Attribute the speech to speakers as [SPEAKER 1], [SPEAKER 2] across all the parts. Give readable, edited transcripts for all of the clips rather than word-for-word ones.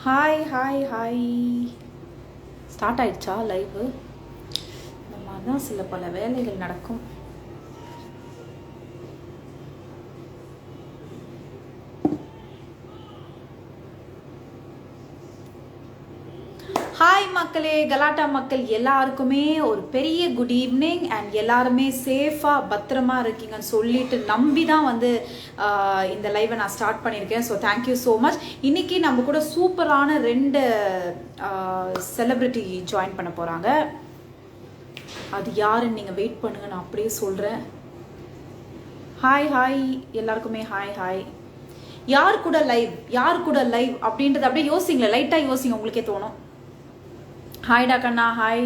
[SPEAKER 1] Hi hi hi. Start ஆயிடுச்சா live? இந்த மாதிரி தான் சில பல வேலைகள் நடக்கும். ஹாய் மக்களே, கலாட்டா மக்கள் எல்லாருக்குமே ஒரு பெரிய குட் ஈவினிங். அண்ட் எல்லாருமே சேஃபாக பத்திரமா இருக்கீங்கன்னு சொல்லிட்டு நம்பி தான் வந்து இந்த லைவை நான் ஸ்டார்ட் பண்ணியிருக்கேன். So thank you so much. இன்னைக்கு நம்ம கூட சூப்பரான 2 செலிப்ரிட்டி ஜாயின் பண்ண போகிறாங்க. அது யாருன்னு நீங்கள் வெயிட் பண்ணுங்க, நான் அப்படியே சொல்கிறேன். ஹாய் ஹாய் எல்லாருக்குமே ஹாய் ஹாய். யார் கூட லைவ் அப்படின்றது அப்படியே யோசிங்களேன், லைட்டாக யோசிங்க, உங்களுக்கே தோணும். ஹாய் டா கண்ணா, ஹாய்.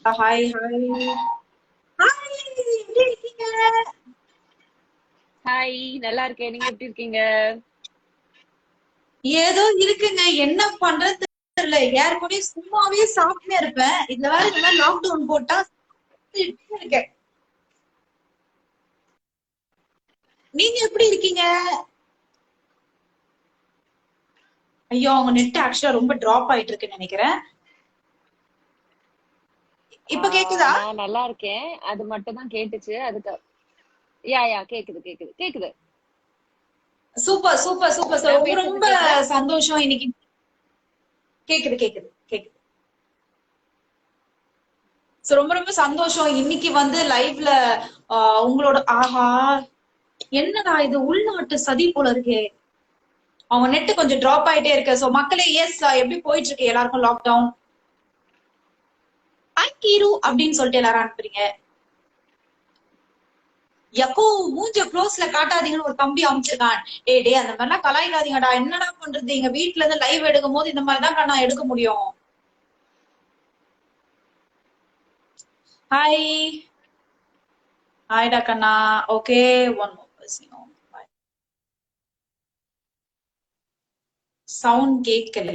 [SPEAKER 1] ஹாய் ஹாய் ஹாய், எப்படி இருக்கீங்க?
[SPEAKER 2] ஹாய், நல்லா இருக்கேன். நீங்க எப்படி இருக்கீங்க?
[SPEAKER 1] ஏதோ இருக்குங்க, என்ன பண்றது தெரியல. யார் கூடயும் சும்மாவே சாப்பிட்டே இருப்பேன். இதுல வேற இந்த மாதிரி லாக்டவுன் போட்டா இருக்கேன். நீங்க எப்படி இருக்கீங்க? ஐயோ, அவங்க நெட் ஆக்சுவலா ரொம்ப டிராப் ஆயிட்டு இருக்குன்னு நினைக்கிறேன். இப்ப கேக்குதா?
[SPEAKER 2] நான் நல்லா இருக்கேன். அது மட்டும் தான் கேட்டுச்சு. அதுக்கு யா கேக்குது கேக்குது கேக்குது.
[SPEAKER 1] Super super super sir.
[SPEAKER 2] நான்
[SPEAKER 1] ரொம்ப
[SPEAKER 2] பேசுறது
[SPEAKER 1] ரொம்ப
[SPEAKER 2] கேக்குதா?
[SPEAKER 1] சந்தோஷம். இன்னைக்கு கேக்குது கேக்குது கேக்குது. ரொம்ப ரொம்ப சந்தோஷம். இன்னைக்கு வந்து லைவ்ல உங்களோட ஆஹா, என்னடா இது உள்நாட்டு சதி போல இருக்கு. அவங்க நெட் கொஞ்சம் டிராப் ஆயிட்டே இருக்கு. சோ மக்களே, எஸ், எப்படி போயிட்டு இருக்கு எல்லாருக்கும் லாக்டவுன்? கீரு அப்படின்னு சொல்லிட்டு எல்லாரும் அனுப்புறீங்க. எப்போ மூஞ்ச க்ளோஸ்ல காட்டாதீங்கன்னு ஒரு தம்பி அமைச்சிருக்கான். டே அந்த மாதிரிலாம் கலாய்க்காதீங்கடா, என்னடா பண்றது, எங்க வீட்டுல இருந்து லைவ் எடுக்கும் போது இந்த மாதிரிதான் நான் எடுக்க முடியும். ஹாய் ஹாய் டா கண்ணா. ஓகே, ஒன் மோர் சவுண்ட் கேட்கல.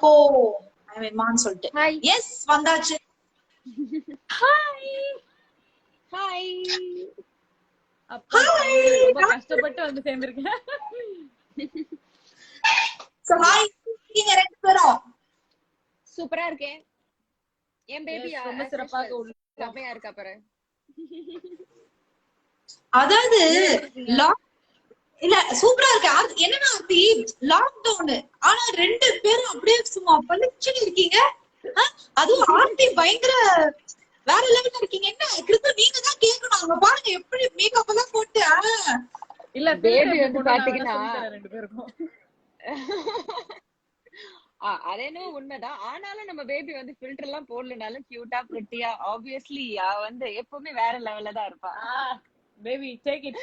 [SPEAKER 1] ஓ, மான்னு சொல்லிட்டு.
[SPEAKER 2] ஹாய்
[SPEAKER 1] எஸ், வந்தாச்சு.
[SPEAKER 2] Hi hi. அப்பா சாமி, ரொம்ப கஷ்டப்பட்டு வந்து சேர்ந்திருக்கேன்.
[SPEAKER 1] ஹாய், நீங்க 2 பேரும்
[SPEAKER 2] சூப்பரா இருக்கேன். என் பேபி
[SPEAKER 3] ரொம்ப சிறப்பாக
[SPEAKER 2] செம்மையா இருக்கா பாரு.
[SPEAKER 1] அதாவது இல்ல, சூப்பரா இருக்கு. என்னன்னா லாக்டவுன் ஆனா 2 பேரும் அப்படியே சும்மா பளிச்சுன்னு இருக்கீங்க. அதுவும் ஆர்த்தி பயங்கர வேற லெவல்ல இருக்கீங்க. என்ன கிருத்து, நீங்க தான் கேட்கணும். அவங்க பாருங்க எப்படி மேக்கப் எல்லாம் போட்டு.
[SPEAKER 3] இல்ல
[SPEAKER 2] பேபி வந்து பாத்தீங்கன்னா
[SPEAKER 3] 2 பேருக்கும்
[SPEAKER 2] அது என்ன உண்மைதான். ஆனாலும் நம்ம பேபி வந்து ஃபில்டர் எல்லாம் போடலனாலும் கியூட்டா பிரிட்டியா ஆப்வியஸ்லி வந்து எப்பவுமே வேற லெவல்ல தான் இருப்பா.
[SPEAKER 3] Baby take it.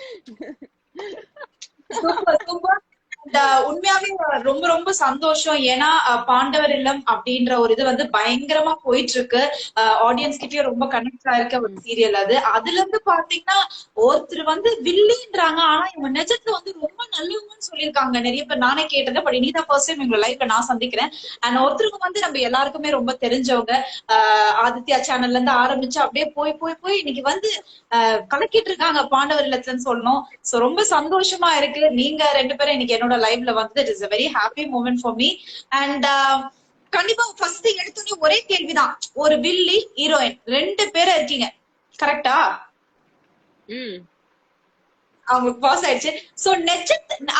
[SPEAKER 1] Super super. உண்மையாவே ரொம்ப ரொம்ப சந்தோஷம். ஏன்னா பாண்டவர் இல்லம் அப்படின்ற ஒரு இது வந்து பயங்கரமா போயிட்டு இருக்கு. ஆடியன்ஸ் கிட்டயும் ரொம்ப கனெக்ட் ஆயிருக்க ஒரு சீரியல் அது. அதுல இருந்து பாத்தீங்கன்னா ஒருத்தர் வந்து வில்லின்றாங்க, ஆனா இவங்க நிஜத்துல வந்து ரொம்ப நல்லவங்கன்னு சொல்லியிருக்காங்க நிறைய பேர். நானே கேட்டது, பட் இனிதான் ஃபர்ஸ்ட் டைம் எங்க லைஃப்ல நான் சந்திக்கிறேன். அண்ட் ஒருத்தருக்கு வந்து நம்ம எல்லாருக்குமே ரொம்ப தெரிஞ்சவங்க. ஆதித்யா சேனல்ல இருந்து ஆரம்பிச்சு அப்படியே போய் போய் போய் இன்னைக்கு வந்து கலக்கிட்டு இருக்காங்க பாண்டவர் இல்லத்துலன்னு சொல்லணும். சோ ரொம்ப சந்தோஷமா இருக்கு. நீங்க ரெண்டு பேரும் இன்னைக்கு என்னோட லைவ்ல வந்து it is a very happy moment for me. And கண்டிப்பா ஃபர்ஸ்ட் எடுத்தோடனே ஒரே கேள்விதான். ஒரு வில்லி ஹீரோயின் ரெண்டு பேரும் இருக்கீங்க, கரெக்டா? அவங்களுக்கு பாஸ் ஆயிடுச்சு. சோ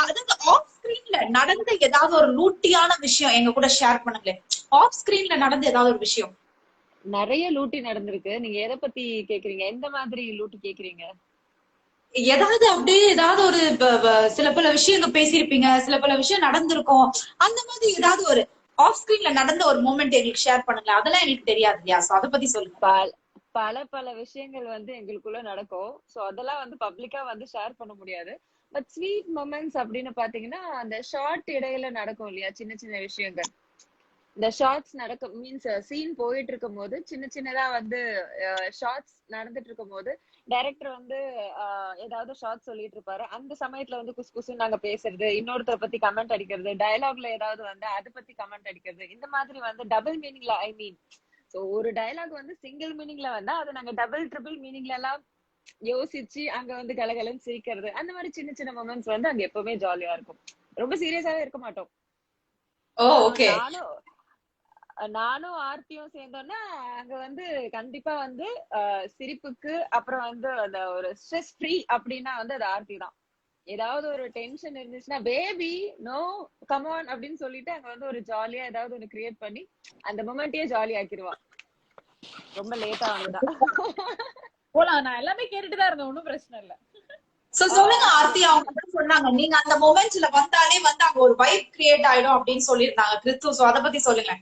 [SPEAKER 1] அதாவது ஆஃப் ஸ்கிரீன்ல நடந்த ஏதாவது ஒரு லூட்டியான விஷயம் எங்க கூட ஷேர் பண்ணுங்களேன். ஆஃப் ஸ்கிரீன்ல நடந்த ஏதாவது ஒரு விஷயம்.
[SPEAKER 2] நிறைய லூட்டி நடந்திருக்கு. நீங்க எதை பத்தி கேக்குறீங்க? எந்த மாதிரி லூட்டி கேக்குறீங்க?
[SPEAKER 1] ஏதாவது அப்படியே ஏதாவது ஒரு சில பல விஷயங்கள் பேசியிருப்பீங்க, சில பல விஷயம் நடந்திருக்கும். அந்த மாதிரி ஏதாவது ஒரு ஆஃப் ஸ்கிரீன்ல நடந்த ஒரு மூமெண்ட் எங்களுக்கு ஷேர் பண்ணுங்க. அதெல்லாம் எனக்கு தெரியாது இல்லையா? சோ அதை பத்தி சொல்லுங்க.
[SPEAKER 2] பல பல விஷயங்கள் வந்து எங்களுக்குள்ள நடக்கும். சோ அதெல்லாம் வந்து பப்ளிக்கா வந்து ஷேர் பண்ண முடியாது. பட் ஸ்வீட் மொமெண்ட்ஸ் அப்படின்னு பாத்தீங்கன்னா அந்த ஷார்ட் இடையில நடக்கும் இல்லையா, சின்ன சின்ன விஷயங்கள். இந்த ஷார்ட்ஸ் நடக்கும் மீன்ஸ் சீன் போயிட்டு இருக்கும் போது சின்ன சின்னதா வந்து ஷார்ட்ஸ் நடந்துட்டு இருக்கும் போது டைரக்டர் வந்து ஏதாவது ஷார்ட் சொல்லிட்டு இருப்பாரு. அந்த சமயத்துல வந்து குசு குசுன்னு நாங்க பேசுறது, இன்னொருத்தரை பத்தி கமெண்ட் அடிக்கிறது, டயலாக்ல ஏதாவது வந்து அதை பத்தி கமெண்ட் அடிக்கிறது, இந்த மாதிரி வந்து டபுள் மீனிங்ல ஐ மீன் சோ ஒரு டயலாக் வந்து சிங்கிள் மீனிங்ல வந்தா அதை நாங்க டபுள் ட்ரிபிள் மீனிங்ல எல்லாம் யோசிச்சு அங்க வந்து கலகலன்னு சிரிக்கிறது. அந்த மாதிரி சின்ன சின்ன மொமெண்ட்ஸ் வந்து அங்க எப்பவுமே ஜாலியா இருக்கும். ரொம்ப சீரியஸாவே இருக்க மாட்டோம். நானும் ஆர்த்தியும் சேர்ந்தோம்னா அங்க வந்து கண்டிப்பா வந்து சிரிப்புக்கு அப்புறம் வந்து அந்த ஒரு ஸ்ட்ரெஸ் ஃப்ரீ அப்படின்னா வந்து அது ஆர்த்தி தான். ஏதாவது ஒரு டென்ஷன் இருந்துச்சுன்னா பேபி நோ கமான் அப்படின்னு சொல்லிட்டு அங்க வந்து ஒரு ஜாலியா ஏதாவது ஒண்ணு கிரியேட் பண்ணி அந்த மொமெண்ட்டையே ஜாலி ஆக்கிடுவா. ரொம்ப லேட்டா வந்தா
[SPEAKER 3] போலாம். நான் எல்லாமே கேட்டுட்டுதான் இருந்தேன், ஒன்னும் பிரச்சனை இல்ல.
[SPEAKER 1] சோ சொல்லுங்க ஆர்த்தி. அவங்க சொன்னாங்க நீங்க அந்த மொமெண்ட்ஸ்ல வந்தாலே வந்து அங்க ஒரு வைப் கிரியேட் ஆயிடும் அப்படின்னு சொல்லியிருந்தாங்க கிறிஸ்து. சோ அதை பத்தி சொல்லுங்க.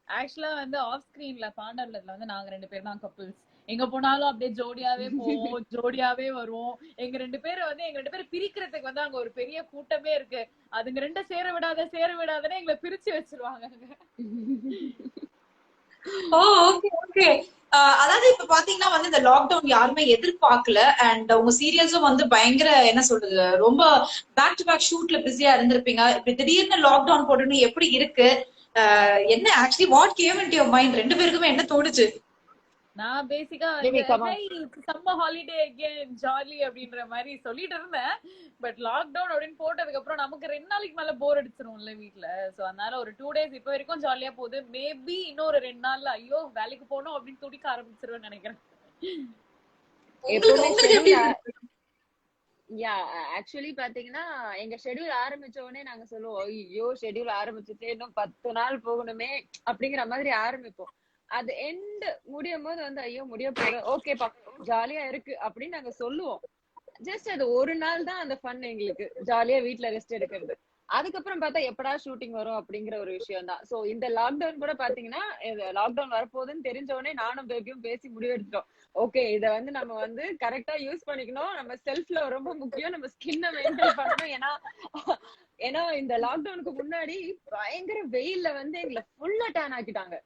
[SPEAKER 3] ஆக்சுவலா வந்து ஆஃப் ஸ்கிரீன்ல பாண்டர்ல வந்து நாங்க ரெண்டு பேர் தான் கப்பிள்ஸ். எங்க போனாலும் அப்படியே ஜோடியாவே போவோம், ஜோடியாவே வருவோம். எங்க ரெண்டு பேரும் பிரிக்கிறதுக்கு வந்து அங்க ஒரு பெரிய கூட்டமே இருக்கு. அதுங்க ரெண்டு சேர விடாதன்னு எங்களை பிரிச்சு வச்சிருவாங்க.
[SPEAKER 1] அதாவது இப்ப பாத்தீங்கன்னா வந்து இந்த லாக்டவுன் யாருமே எதிர்பார்க்கல. அண்ட் உங்க சீரியல்ஸும் வந்து பயங்கர என்ன சொல்றது, ரொம்ப பேக் டு பேக் ஷூட்ல பிஸியா இருந்திருப்பீங்க. இப்ப திடீர்னு லாக்டவுன் போட்டுன்னு எப்படி இருக்கு? என்ன actually what game into your mind? ரெண்டு பேருக்குமே என்ன தோணுச்சு?
[SPEAKER 3] நான் பேசிக்கா சம்மர் ஹாலிடே அகைன் ஜாலி அப்படின்ற மாதிரி சொல்லிட்டு இருந்தேன். பட் லாக்டவுன் அப்படின்னு போட்டதுக்கு அப்புறம் நமக்கு 2 நாளைக்கு மேல போர் அடிச்சிரும்ல வீட்டுல. சோ அதனால ஒரு 2 days இப்ப வரைக்கும் ஜாலியா போகுது. மேபி இன்னொரு 2 நாள்ல ஐயோ வேலைக்கு போகணும் அப்படின்னு துடிக்க ஆரம்பிச்சிருவேன்னு நினைக்கிறேன்.
[SPEAKER 2] ஆக்சுவலி பாத்தீங்கன்னா எங்க ஷெட்யூல் ஆரம்பிச்ச உடனே நாங்க சொல்லுவோம், ஐயோ ஷெட்யூல் ஆரம்பிச்சுட்டு இன்னும் 10 நாள் போகணுமே அப்படிங்கிற மாதிரி ஆரம்பிப்போம். அது எண்ட் முடியும் போது வந்து ஐயோ முடிய போகுது, ஓகேப்பா ஜாலியா இருக்கு அப்படின்னு நாங்க சொல்லுவோம். ஜஸ்ட் அது ஒரு நாள் தான் அந்த ஃபன் எங்களுக்கு, ஜாலியா வீட்டுல ரெஸ்ட் எடுக்கிறது. அதுக்கப்புறம் பார்த்தா எப்படா ஷூட்டிங் வரும் அப்படிங்கிற ஒரு விஷயம் தான். சோ இந்த லாக்டவுன் கூட பாத்தீங்கன்னா லாக்டவுன் வரப்போகுதுன்னு தெரிஞ்ச உடனே நானும் பேபியும் பேசி முடிவெடுத்தோம். ஓகே இத வந்து நம்ம வந்து கரெக்டா யூஸ் பண்ணிக்கணும், நம்ம செல்ஃப்ல ரொம்ப முக்கியம், நம்ம ஸ்கின்னை மெயின்டைன் பண்ணணும். ஏன்னா இந்த லாக்டவுனுக்கு முன்னாடி பயங்கர வெயில்ல வந்து எங்களை ஃபுல்லா டேன் ஆக்கிட்டாங்க.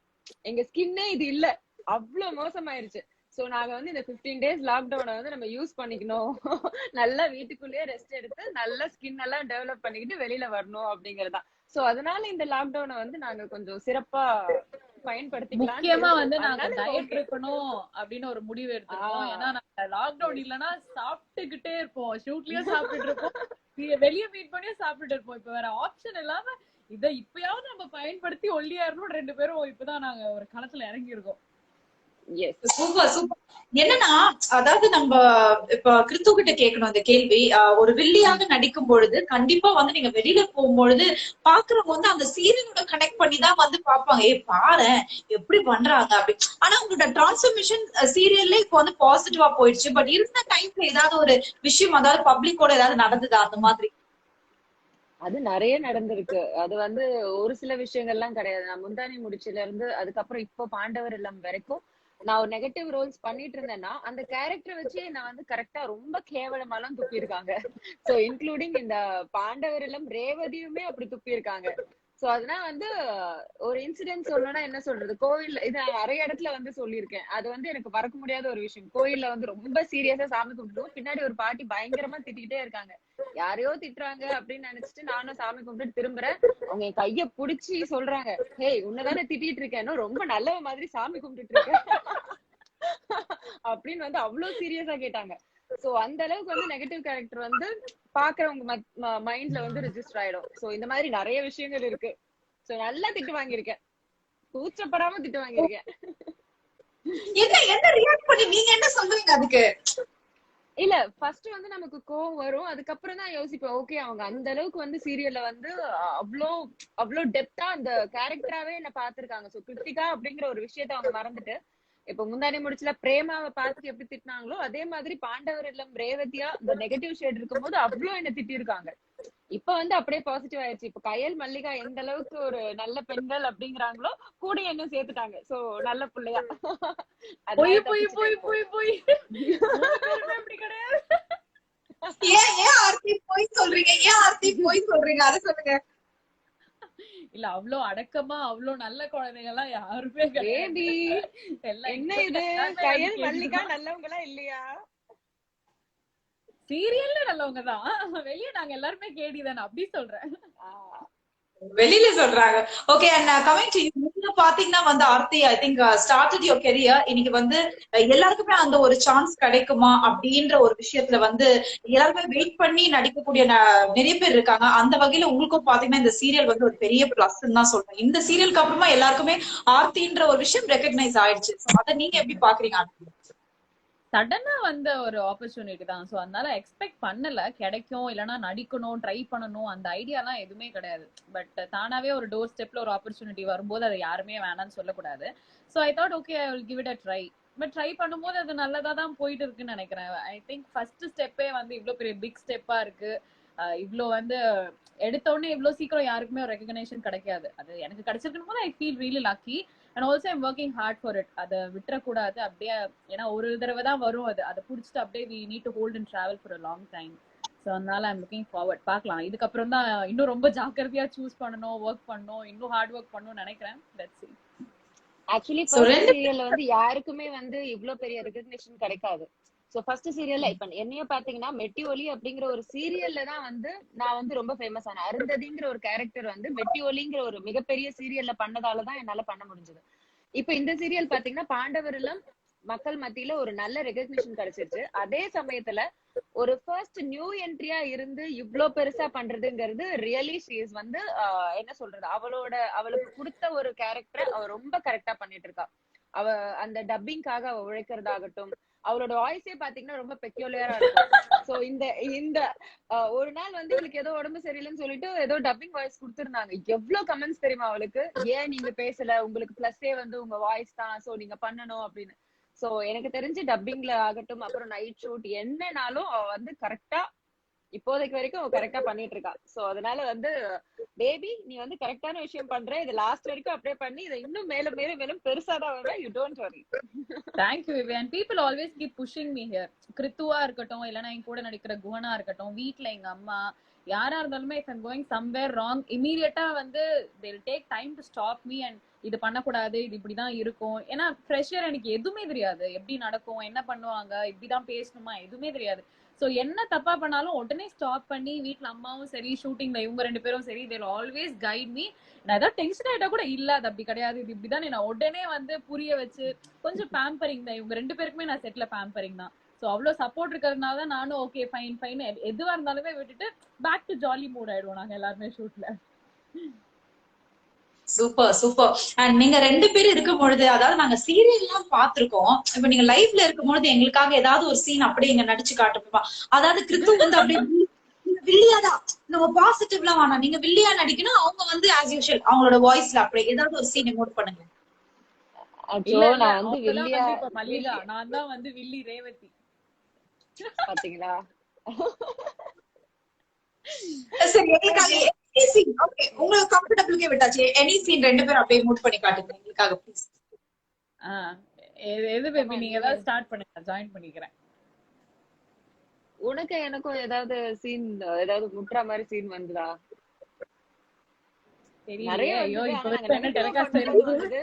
[SPEAKER 2] எங்க ஸ்கின்னே இது இல்ல, அவ்வளவு மோசமாயிருச்சு. சோ நாங்க வந்து இந்த 15 days லாக்டவுனை வந்து நம்ம யூஸ் பண்ணிக்கணும், நல்லா வீட்டுக்குள்ளேயே ரெஸ்ட் எடுத்து நல்ல ஸ்கின் எல்லாம் டெவலப் பண்ணிக்கிட்டு வெளியில வரணும் அப்படிங்கறதுதான். சோ அதனால இந்த லாக்டவுனை வந்து நாங்க கொஞ்சம் சிறப்பா பயன்படுத்திக்கலாம்.
[SPEAKER 3] முக்கியமா வந்து நாங்க டயட் இருக்கணும் அப்படின்னு ஒரு முடிவு எடுத்துக்கோம். ஏன்னா நாங்க லாக்டவுன் இல்லைன்னா சாப்பிட்டுக்கிட்டே இருப்போம், ஷூட்லயும் சாப்பிட்டுட்டு இருப்போம், வெளியே மீட் பண்ணியும் சாப்பிட்டுட்டு இருப்போம். இப்ப வேற ஆப்ஷன் இல்லாம இதை இப்பயாவது நம்ம பயன்படுத்தி ஒல்லியா இருக்கணும். 2 பேரும் இப்பதான் நாங்க ஒரு களத்துல இறங்கி இருக்கோம்.
[SPEAKER 1] Super super. என்னன்னா அதாவது நம்ம இப்ப கிறிஸ்து கிட்ட கேட்கணும் இந்த கேள்வி. ஒரு வில்லியாக நடிக்கும் பொழுது கண்டிப்பா வந்து நீங்க வெளியில போகும்பொழுது பாக்குறவங்க வந்து அந்த சீரியலோட கனெக்ட் பண்ணி தான் வந்து பாப்பாங்க, ஏ பாரு எப்படி பண்றாங்க அப்படி. ஆனா உங்களோட டிரான்ஸ்ஃபர்மேஷன் சீரியல்ல இப்ப வந்து பாசிட்டிவா போயிடுச்சு. பட் இருந்த டைம்ல ஏதாவது ஒரு விஷயம், அதாவது பப்ளிக்கோட ஏதாவது நடந்ததா அந்த மாதிரி?
[SPEAKER 2] அது நிறைய நடந்திருக்கு. அது வந்து ஒரு சில விஷயங்கள்லாம் கிடையாது. நான் முந்தானி முடிச்சுல இருந்து அதுக்கப்புறம் இப்போ பாண்டவர் இல்லம் வரைக்கும் நான் ஒரு நெகட்டிவ் ரோல்ஸ் பண்ணிட்டு இருந்தேன்னா அந்த கேரக்டர் வச்சு நான் வந்து கரெக்டா ரொம்ப கேவலமாலாம் துப்பியிருக்காங்க. சோ இன்க்ளூடிங் இந்த பாண்டவரிலும் ரேவதியுமே அப்படி துப்பியிருக்காங்க. சோ அதனால வந்து ஒரு இன்சிடென்ட் சொல்லணும்னா என்ன சொல்றது, கோவில் இது நான் நிறைய இடத்துல வந்து சொல்லியிருக்கேன். அது வந்து எனக்கு மறக்க முடியாத ஒரு விஷயம். கோயில்ல வந்து ரொம்ப சீரியஸா சாமி கும்பிட்டுருவோம், பின்னாடி ஒரு பாட்டி பயங்கரமா திட்டிக்கிட்டே இருக்காங்க. யாரையோ திட்டுறாங்க அப்படின்னு நினைச்சிட்டு நானும் சாமி கும்பிட்டு திரும்புறேன். அவங்க என் கைய புடிச்சு சொல்றாங்க, ஹேய் உன்னதானே திட்டிட்டு இருக்கேன், ரொம்ப நல்லவ மாதிரி சாமி கும்பிட்டுட்டு இருக்கேன் அப்படின்னு வந்து அவ்வளவு சீரியஸா கேட்டாங்க. சோ அந்த அளவுக்கு வந்து நெகட்டிவ் கேரக்டர் வந்து பாக்குறவங்க மைண்ட்ல வந்து ரெஜிஸ்டர் ஆயிடும். சோ இந்த மாதிரி நிறைய விஷயங்கள் இருக்கு. சோ நல்லா திட்டு வாங்கியிருக்கேன், கூச்சப்படாம திட்டு வாங்கியிருக்கேன்.
[SPEAKER 1] என்ன ரியாக்ட் பண்ணி நீங்க என்ன சொல்லுவீங்க அதுக்கு?
[SPEAKER 2] இல்ல ஃபர்ஸ்ட் வந்து நமக்கு கோவம் வரும், அதுக்கப்புறம் தான் யோசிப்பேன், ஓகே அவங்க அந்த அளவுக்கு வந்து சீரியல்ல வந்து அவ்வளோ டெப்தா அந்த கேரக்டராவே என்ன பாத்துருக்காங்க. சோ கிருத்திகா அப்படிங்கிற ஒரு விஷயத்த அவங்க மறந்துட்டு இப்ப முந்தானே முடிச்சுல பிரேமாவை பார்த்து எப்படி திட்டினாங்களோ அதே மாதிரி பாண்டவர் இல்லம் ரேவதியா இந்த நெகட்டிவ் ஷேட் இருக்கும் போது அவ்வளவு என்ன திட்டி இருக்காங்க. இப்ப வந்து அப்படியே பாசிட்டிவ் ஆயிடுச்சு. இப்ப கயல் மல்லிகா எந்த அளவுக்கு ஒரு நல்ல பெண்கள் அப்படிங்கிறாங்களோ கூட என்ன சேர்த்துட்டாங்க. சோ நல்ல பிள்ளையா
[SPEAKER 3] போய் போய் போய் போய் போய் அப்படி கிடையாது.
[SPEAKER 1] ஏன் ஆர்த்தி போய் சொல்றீங்க? ஏன் ஆர்த்தி போய் சொல்றீங்க? அதை சொல்லுங்க.
[SPEAKER 3] இல்ல அவ்வளோ அடக்கமா அவ்வளோ நல்ல குழந்தைங்க எல்லாம் யாருமே கிடையாது.
[SPEAKER 2] என்ன இது கயல் மல்லிகா நல்லவங்களா இல்லையா?
[SPEAKER 3] சீரியல்ல நல்லவங்கதான், வெளியே நாங்க எல்லாருமே கேடிதானே அப்படி சொல்றேன்.
[SPEAKER 1] வெளியில சொல்றாங்க. Okay, and coming to you, நீங்க பாத்தீங்கன்னா வந்து Aarthi I think started your career. இன்னைக்கு வந்து எல்லாருக்குமே அந்த ஒரு சான்ஸ் கிடைக்குமா அப்படின்ற ஒரு விஷயத்துல வந்து எல்லாருமே வெயிட் பண்ணி நடிக்கக்கூடிய நிறைய பேர் இருக்காங்க. அந்த வகையில உங்களுக்கும் பாத்தீங்கன்னா இந்த சீரியல் வந்து ஒரு பெரிய பிளஸ் தான் சொல்றேன். இந்த சீரியலுக்கு அப்புறமா எல்லாருக்குமே ஆர்த்தின்ற ஒரு விஷயம் ரெகக்னைஸ் ஆயிடுச்சு. அதை நீங்க எப்படி பாக்குறீங்க?
[SPEAKER 3] சடனா வந்த ஒரு ஆப்பர்ச்சுனிட்டி தான். ஸோ அதனால எக்ஸ்பெக்ட் பண்ணல கிடைக்கும், இல்லைன்னா நடிக்கணும் ட்ரை பண்ணணும் அந்த ஐடியாலாம் எதுவுமே கிடையாது. பட் தானாவே ஒரு டோர் ஸ்டெப்ல ஒரு ஆப்பர்ச்சுனிட்டி வரும்போது அதை யாருமே வேணாம்னு சொல்லக்கூடாது. So I thought okay I will give it a try. But try பண்ணும்போது அது நல்லதா தான் போயிட்டு இருக்குன்னு நினைக்கிறேன். ஐ திங்க் ஃபர்ஸ்ட் ஸ்டெப்பே வந்து இவ்வளோ பெரிய பிக் ஸ்டெப்பா இருக்கு. இவ்வளோ வந்து எடுத்த உடனே இவ்வளோ சீக்கிரம் யாருக்குமே ஒரு ரெகக்னேஷன் கிடைக்காது. அது எனக்கு கிடைச்சிருக்கும் போது I feel really lucky and also I'm working hard for it. அதை விட்டுறக்கூடாது அப்படியே, ஏன்னா ஒரு தடவை தான் வரும் அது, அதை பிடிச்சிட்டு அப்படியே we need to hold and travel for a long time. So அதனால ஐம் லுக்கிங் ஃபார்வர்ட். பார்க்கலாம், இதுக்கப்புறம் தான் இன்னும் ரொம்ப ஜாக்கிரதையா சூஸ் பண்ணணும், ஒர்க் பண்ணணும், இன்னும் ஹார்ட் ஒர்க் பண்ணணும்னு நினைக்கிறேன். Let's see.
[SPEAKER 2] ஆக்சுவலி ஃபர்ஸ்ட் சீரியல்ல வந்து யாருக்குமே வந்து இவ்ளோ பெரிய ரெகக்னிஷன் கிடைக்காது. சோ ஃபர்ஸ்ட் சீரியல்ல இப்ப என்னைய பாத்தீங்கன்னா மெட்டி ஒலி அப்படிங்கிற ஒரு சீரியல்ல தான் வந்து நான் வந்து ரொம்ப ஃபேமஸ் ஆனேன். அருந்ததிங்கிற ஒரு கேரக்டர் வந்து மெட்டி ஒலிங்கிற ஒரு மிகப்பெரிய சீரியல்ல பண்ணதாலதான் என்னால பண்ண முடிஞ்சது. இப்ப இந்த சீரியல் பாத்தீங்கன்னா பாண்டவரிலும் மக்கள் மத்தியில ஒரு நல்ல ரெகக்னிஷன் கிடைச்சிருச்சு. அதே சமயத்துல ஒரு ஃபர்ஸ்ட் நியூ என்ட்ரியா இருந்து இவ்ளோ பெருசா பண்றதுங்கிறது ரியலி ஷீ இஸ் வந்து என்ன சொல்றது, அவளுக்கு கொடுத்த ஒரு கேரக்டர் அவ ரொம்ப கரெக்டா பண்ணிட்டு இருக்கா. அவ அந்த டப்பிங்காக அவ உழைக்கிறதாகட்டும், அவளோட வாய்ஸே பாத்தீங்கன்னா ரொம்ப பெக்யூலியரா இருக்கும். சோ இந்த ஒரு நாள் வந்து இவளுக்கு ஏதோ உடம்பு சரியில்லைன்னு சொல்லிட்டு ஏதோ டப்பிங் வாய்ஸ் கொடுத்திருந்தாங்க. எவ்வளவு கமெண்ட்ஸ் தெரியுமா அவளுக்கு, ஏன் நீங்க பேசல, உங்களுக்கு பிளஸ்ஸே வந்து உங்க வாய்ஸ் தான், சோ நீங்க பண்ணணும் அப்படின்னு. சோ எனக்கு தெரிஞ்சு டப்பிங்ல ஆகட்டும், அப்புறம் நைட் ஷூட் என்னனாலும் அவ வந்து கரெக்டா இப்போதைக்கு வரைக்கும் அவ கரெக்டா பண்ணிட்டு இருக்கா. சோ அதனால வந்து பேபி நீ வந்து கரெக்டான விஷயம் பண்ற, இது லாஸ்ட் வரைக்கும் அப்படியே பண்ணி இதை இன்னும் மேலும் மேலும் மேலும் பெருசாதான் வரும். You don't worry.
[SPEAKER 3] Thank you Vivian. People always keep pushing me here. கிருத்துவா இருக்கட்டும், இல்லைன்னா என் கூட நடிக்கிற குணா இருக்கட்டும், வீட்டுல எங்க அம்மா யாரா இருந்தாலுமே if I'm going somewhere wrong, immediate-ஆ வந்து they'll take time to stop me and இது பண்ணக்கூடாது, இது இப்படிதான் இருக்கும். ஏன்னா ஃப்ரெஷர், எனக்கு எதுவுமே தெரியாது, எப்படி நடக்கும், என்ன பண்ணுவாங்க, இப்படிதான் பேசணுமா, எதுவுமே தெரியாது. சோ என்ன தப்பா பண்ணாலும் உடனே ஸ்டாப் பண்ணி, வீட்டுல அம்மாவும் சரி, ஷூட்டிங்ல இவங்க ரெண்டு பேரும் சரி, they'll always guide me. நான் ஏதாவது டென்ஷன் ஆயிட்டா கூட இல்ல அது அப்படி கிடையாது, இது இப்படிதான், நான் உடனே வந்து புரிய வச்சு கொஞ்சம் பேம்பரிங் தான். இவங்க ரெண்டு பேருக்குமே நான் செட்ல பேம்பரிங் தான். சோ அவ்வளவு சப்போர்ட் இருக்கிறதுனால தான் நானும் ஓகே ஃபைன் ஃபைன் எதுவா இருந்தாலுமே விட்டுட்டு பேக் டு ஜாலி மூட் ஆயிடுவோம் நாங்க எல்லாருமே ஷூட்ல.
[SPEAKER 1] Super super. அண்ட் நீங்க ரெண்டு பேரும் இருக்கும் பொழுது, அதாவது நாங்க சீரியல் எல்லாம் பாத்திருக்கோம், இப்ப நீங்க லைவ்ல இருக்கும் பொழுது எங்களுக்காக ஏதாவது ஒரு சீன் அப்படியே இங்க நடிச்சு காட்டுப்பா. அதாவது கிருத்து வந்து அப்படியே வில்லியாதான், நம்ம பாசிட்டிவ்லாம் வேணாம், நீங்க வில்லியா நடிக்கணும், அவங்க வந்து ஆஸ் யூஷுவல் அவங்களோட வாய்ஸ்ல அப்படியே ஏதாவது ஒரு சீன் நோட் பண்ணுங்க.
[SPEAKER 2] நான் வந்து வில்லியா
[SPEAKER 3] மல்லிகா, நான் தான் வந்து வில்லி ரேவதி
[SPEAKER 2] பாத்தீங்களா.
[SPEAKER 1] சரி, ஓகே உங்களுக்கு கம்ஃபர்டபிளுக்கே விட்டாச்சு. எனி சீன் ரெண்டு பேரும் அப்படியே மூட் பண்ணி காட்டுங்க எங்களுக்காக ப்ளீஸ்.
[SPEAKER 3] எது பேபி நீங்க ஏதாவது ஸ்டார்ட் பண்ணுங்க, ஜாயின் பண்ணிக்கிறேன்.
[SPEAKER 2] உனக்கு எனக்கும் ஏதாவது சீன், ஏதாவது முட்டுற மாதிரி சீன் வந்துதா? நிறைய
[SPEAKER 3] தெரியலையே. ஐயோ,
[SPEAKER 2] வந்தது.
[SPEAKER 3] இப்ப
[SPEAKER 2] ஆனா நாங்க
[SPEAKER 3] வரைக்கும் என்ன
[SPEAKER 2] நெகட்டிவா
[SPEAKER 3] டெலிகாஸ்ட்
[SPEAKER 2] பண்ணது
[SPEAKER 3] ஆயிருக்கு?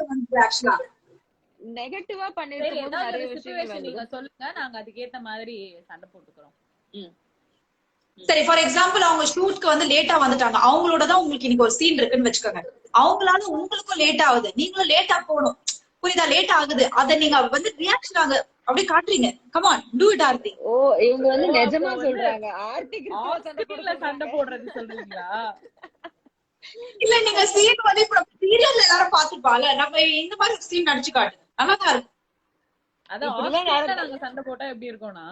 [SPEAKER 2] வந்தது,
[SPEAKER 1] ஆக்சுவலா
[SPEAKER 2] நெகட்டிவா
[SPEAKER 3] சரி,
[SPEAKER 2] பண்ணிருக்கும் போது
[SPEAKER 3] ஏதாவது
[SPEAKER 2] நிறைய
[SPEAKER 3] ஒரு
[SPEAKER 2] விஷயங்கள்
[SPEAKER 3] சிச்சுவேஷன்
[SPEAKER 2] வந்தது.
[SPEAKER 3] நீங்க சொல்லுங்க, நாங்க அதுக்கேத்த மாதிரி சண்டை போட்டுக்கிறோம்.
[SPEAKER 1] சரி, ஃபார் எக்ஸாம்பிள் அவங்க ஷூட்க்கு வந்து லேட்டா வந்துட்டாங்க, அவங்களோட தான் உங்களுக்கு இன்னைக்கு ஒரு சீன் இருக்குன்னு வச்சுக்கோங்க. அவங்களால உங்களுக்கும் லேட் ஆகுது, நீங்களும் லேட்டா போகணும், புரியுதா? லேட் ஆகுது, அத நீங்க வந்து ரியாக்ஷன் ஆக அப்படியே காட்டுறீங்க. Come on do it Aarthi.
[SPEAKER 2] ஓ, இவங்க வந்து
[SPEAKER 3] ஓ, அப்போ
[SPEAKER 2] நிஜமா
[SPEAKER 3] வந்து
[SPEAKER 2] சொல்றாங்க, ஆர்த்தி கிறிஸ்துவ
[SPEAKER 3] ஆஃப்
[SPEAKER 2] சண்டை போட
[SPEAKER 3] ஸ்கிரீன்ல சண்டை
[SPEAKER 2] சொல்றாங்க.
[SPEAKER 3] போடுறது சொல்றீங்களா?
[SPEAKER 1] இல்ல, நீங்க சீன் வந்து இப்ப சீரியல்ல எல்லாரும் பாத்துப்பால, நம்ம இந்த மாதிரி சீன் நடிச்சு காட்டு, நல்லாதான் இருக்கும்.
[SPEAKER 3] அதான் ஆஃப்
[SPEAKER 2] இப்படிலாம்
[SPEAKER 3] ஸ்கிரீன்ல
[SPEAKER 2] யாரும்
[SPEAKER 3] நாங்க சண்டை போட்டா எப்படி இருக்கும்னா,